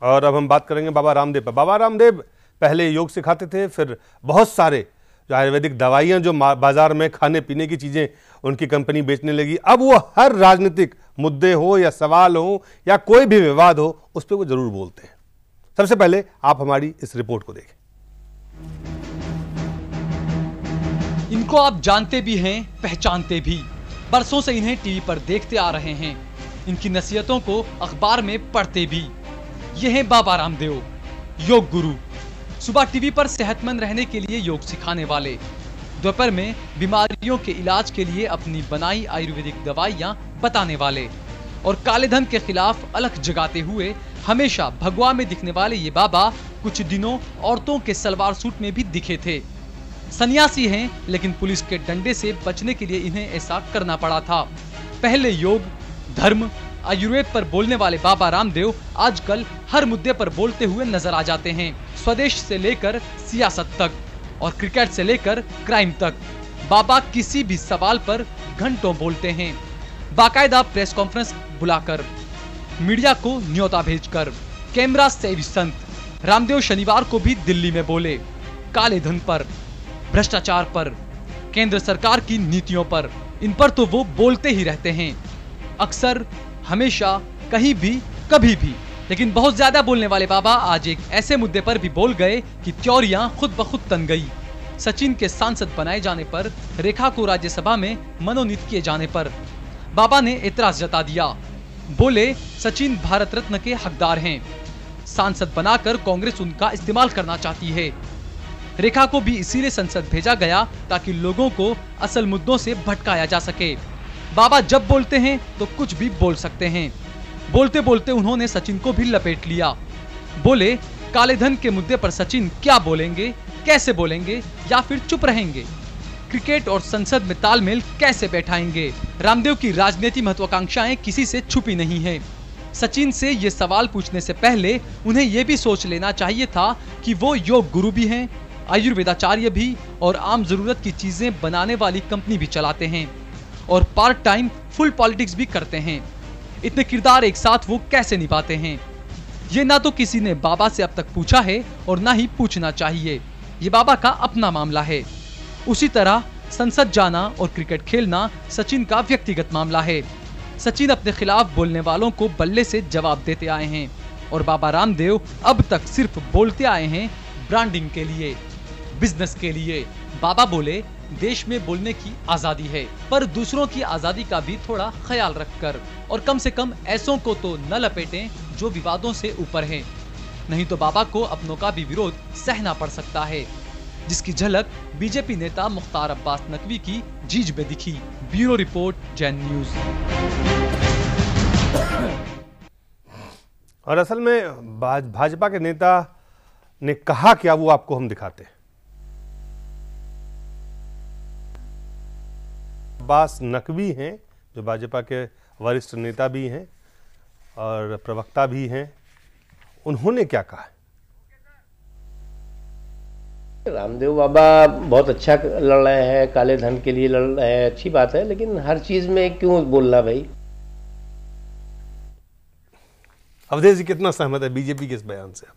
और अब हम बात करेंगे बाबा रामदेव पर। बाबा रामदेव पहले योग सिखाते थे, फिर बहुत सारे जो आयुर्वेदिक दवाइयाँ जो बाजार में खाने पीने की चीज़ें उनकी कंपनी बेचने लगी। अब वो हर राजनीतिक मुद्दे हो या सवाल हो या कोई भी विवाद हो, उस पर वो जरूर बोलते हैं। सबसे पहले आप हमारी इस रिपोर्ट को देखें। इनको आप जानते भी हैं, पहचानते भी। बरसों से इन्हें टीवी पर देखते आ रहे हैं, इनकी नसीहतों को अखबार में पढ़ते भी। ये हैं बाबा रामदेव, योग गुरु। सुबह टीवी पर सेहतमंद रहने के लिए योग सिखाने वाले, दोपहर में बीमारियों के इलाज के लिए अपनी बनाई आयुर्वेदिक दवाइयां बताने वाले, और काले धन के खिलाफ अलख जगाते हुए हमेशा भगवा में दिखने वाले ये बाबा कुछ दिनों औरतों के सलवार सूट में भी दिखे थे। सन्यासी हैं, लेकिन पुलिस के डंडे से बचने के लिए इन्हें ऐसा करना पड़ा था। पहले योग, धर्म, आयुर्वेद पर बोलने वाले बाबा रामदेव आजकल हर मुद्दे पर बोलते हुए नजर आ जाते हैं। स्वदेश से लेकर सियासत तक और क्रिकेट से लेकर क्राइम तक बाबा किसी भी सवाल पर घंटों बोलते हैं। बाकायदा प्रेस कॉन्फ्रेंस बुलाकर, मीडिया को न्योता भेजकर। कैमरा सेवी संत रामदेव शनिवार को भी दिल्ली में बोले, काले धन पर, भ्रष्टाचार पर, केंद्र सरकार की नीतियों पर। इन पर तो वो बोलते ही रहते हैं, अक्सर, हमेशा, कहीं भी, कभी भी। लेकिन बहुत ज्यादा बोलने वाले बाबा आज एक ऐसे मुद्दे पर भी बोल गए कि त्योरियां खुद ब खुद तन गई। सचिन के सांसद बनाए जाने पर, रेखा को राज्यसभा में मनोनीत किए जाने पर बाबा ने एतराज जता दिया। बोले, सचिन भारत रत्न के हकदार हैं, सांसद बनाकर कांग्रेस उनका इस्तेमाल करना चाहती है। रेखा को भी इसीलिए संसद भेजा गया ताकि लोगों को असल मुद्दों से भटकाया जा सके। बाबा जब बोलते हैं तो कुछ भी बोल सकते हैं। बोलते बोलते उन्होंने सचिन को भी लपेट लिया। बोले, काले धन के मुद्दे पर सचिन क्या बोलेंगे, कैसे बोलेंगे, या फिर चुप रहेंगे? क्रिकेट और संसद में तालमेल कैसे बैठाएंगे? रामदेव की राजनीति महत्वाकांक्षाएं किसी से छुपी नहीं है। सचिन से ये सवाल पूछने से पहले उन्हें यह भी सोच लेना चाहिए था कि वो योग गुरु भी हैं, आयुर्वेदाचार्य भी, और आम जरूरत की चीजें बनाने वाली कंपनी भी चलाते हैं, और पार्ट टाइम फुल पॉलिटिक्स भी करते हैं। इतने किरदार एक साथ वो कैसे निभाते हैं? ये ना तो किसी ने बाबा से अब तक पूछा है और ना ही पूछना चाहिए। ये बाबा का अपना मामला है। उसी तरह संसद जाना और क्रिकेट खेलना सचिन का व्यक्तिगत मामला है। सचिन अपने खिलाफ बोलने वालों को बल्ले से जवाब देते आए हैं, और बाबा रामदेव अब तक सिर्फ बोलते आए हैं ब्रांडिंग के लिए, बिजनेस के लिए। बाबा बोले, देश में बोलने की आजादी है, पर दूसरों की आजादी का भी थोड़ा ख्याल रखकर, और कम से कम ऐसों को तो न लपेटें जो विवादों से ऊपर हैं। नहीं तो बाबा को अपनों का भी विरोध सहना पड़ सकता है, जिसकी झलक बीजेपी नेता मुख्तार अब्बास नकवी की जीज में दिखी। Bureau report, Jain news. और असल में भाजपा के नेता ने कहा क्या, वो आपको हम दिखाते हैं। अब्बास नकवी हैं, जो भाजपा के वरिष्ठ नेता भी हैं और प्रवक्ता भी हैं। उन्होंने क्या कहा? रामदेव बाबा बहुत अच्छा लड़ रहे हैं, काले धन के लिए लड़ रहे हैं, अच्छी बात है, लेकिन हर चीज में क्यों बोलना भाई? अवधेश जी कितना सहमत है बीजेपी के इस बयान से?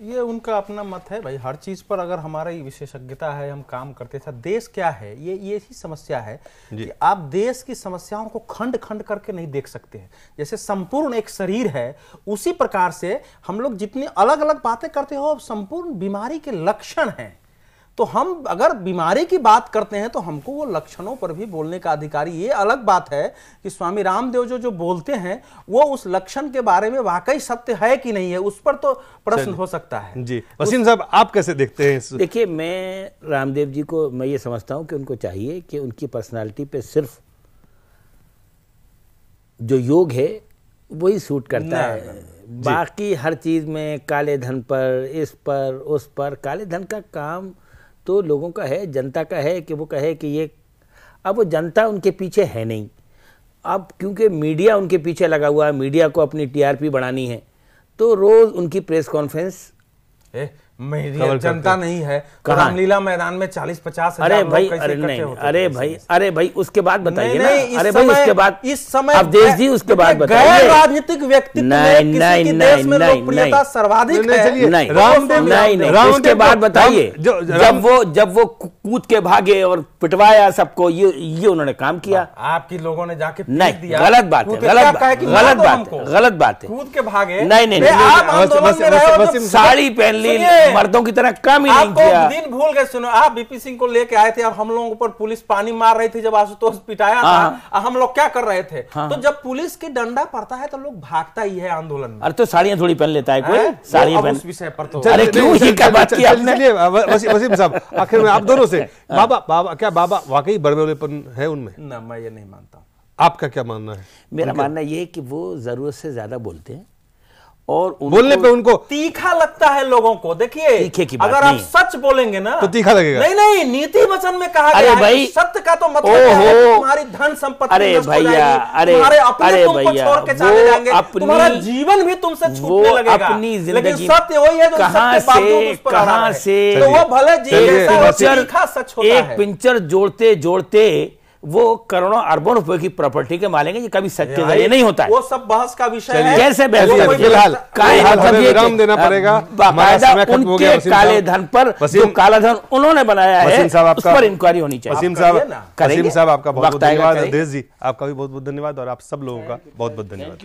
ये उनका अपना मत है भाई। हर चीज पर अगर हमारी विशेषज्ञता है, हम काम करते थे। देश क्या है, ये ही समस्या है कि आप देश की समस्याओं को खंड खंड करके नहीं देख सकते हैं। जैसे संपूर्ण एक शरीर है, उसी प्रकार से हम लोग जितनी अलग अलग बातें करते हो, संपूर्ण बीमारी के लक्षण हैं। तो हम अगर बीमारी की बात करते हैं तो हमको वो लक्षणों पर भी बोलने का अधिकारी। ये अलग बात है कि स्वामी रामदेव जो बोलते हैं वो उस लक्षण के बारे में वाकई सत्य है कि नहीं है, उस पर तो प्रश्न हो सकता है। जी वसीम साहब, आप कैसे देखते हैं? देखिए, मैं रामदेव जी को मैं ये समझता हूं कि उनको चाहिए कि उनकी पर्सनालिटी पे सिर्फ जो योग है वही सूट करता है। बाकी हर चीज में काले धन पर, इस पर, उस पर, काले धन का काम तो लोगों का है, जनता का है कि वो कहे कि ये, अब वो जनता उनके पीछे है नहीं। अब क्योंकि मीडिया उनके पीछे लगा हुआ है, मीडिया को अपनी टीआरपी बढ़ानी है, तो रोज उनकी प्रेस कॉन्फ्रेंस मेरी जनता नहीं है, रामलीला मैदान में 40-50 हजार अरे भाई, लोग कैसे अरे इकट्ठे नहीं, होते हैं? अरे भाई उसके बाद बताइए ना। नहीं, अरे भाई उसके बाद, इस समय अवधेश जी उसके बाद बताइए। गैर राजनीतिक व्यक्तित्व में किसी के देश में लोकप्रियता सर्वाधिक है। नहीं, रामदेव उसके बाद बताइए, जब वो कूद के भागे और पिटवाया सबको, ये उन्होंने काम किया। आपकी लोगों ने जाके नहीं, दिया, गलत बात है, गलत बात है। कूद के भागे, नहीं, आप आंदोलन में रहे हो तो साड़ी पहन ली, मर्दों की तरह काम ही नहीं किया। दिन भूल गए। सुनो, आप बीपी सिंह को लेके आए थे, अब हम लोगों पर पुलिस पानी मार रही थी जब आशुतोष पिटाया था, हम लोग क्या कर रहे थे? तो जब पुलिस की डंडा पड़ता है तो लोग भागता ही है आंदोलन में। अरे तो साड़ियां थोड़ी पहन लेता है कोई, साड़ियां पहन। उस विषय पर तो अरे क्यों ये क्या बात की आपने? वसीम साहब, आखिर में आप दोनों से, बाबा क्या बाबा वाकई बड़बड़ेपन है उनमें? ना, मैं ये नहीं मानता। आपका क्या मानना है? मेरा मानना ये है कि वो जरूरत से ज्यादा बोलते हैं और बोलने पे उनको तीखा लगता है लोगों को। देखिए, तीखे की बात अगर आप नहीं। सच बोलेंगे ना तो तीखा लगेगा। नहीं, नीति वचन में कहा अरे गया है भाई, कि सत्य का तो मतलब क्या है कि तुम्हारी धन संपत्ति अरे नष्ट हो भैया, जाएगी, तुम्हारे अपने तुमको छोड़ के चले जाएंगे, तुम्हारा जीवन भी तुमसे छूटने लगेगा। अपनी लेकिन जिंदगी सत्य वही है जो कहां सत्य बावजूद उस पर आ रहा है। से तो वो भले तीखा सच होता एक है। पिंचर जोड़ते वो करोड़ों अरबों रुपए की प्रॉपर्टी के मालिक है। ये कभी सत्य जरिए नहीं होता है। वो सब बहस का विषय है। कैसे बहस? फिलहाल मतलब विराम देना पड़ेगा। बाकायदा उनके काले धन पर जो काला धन उन्होंने बनाया है उस पर इंक्वायरी होनी चाहिए। वसीम साहब आपका बहुत बहुत धन्यवाद। अवधेश जी आपका भी बहुत बहुत धन्यवाद और आप सब लोगों का बहुत बहुत धन्यवाद।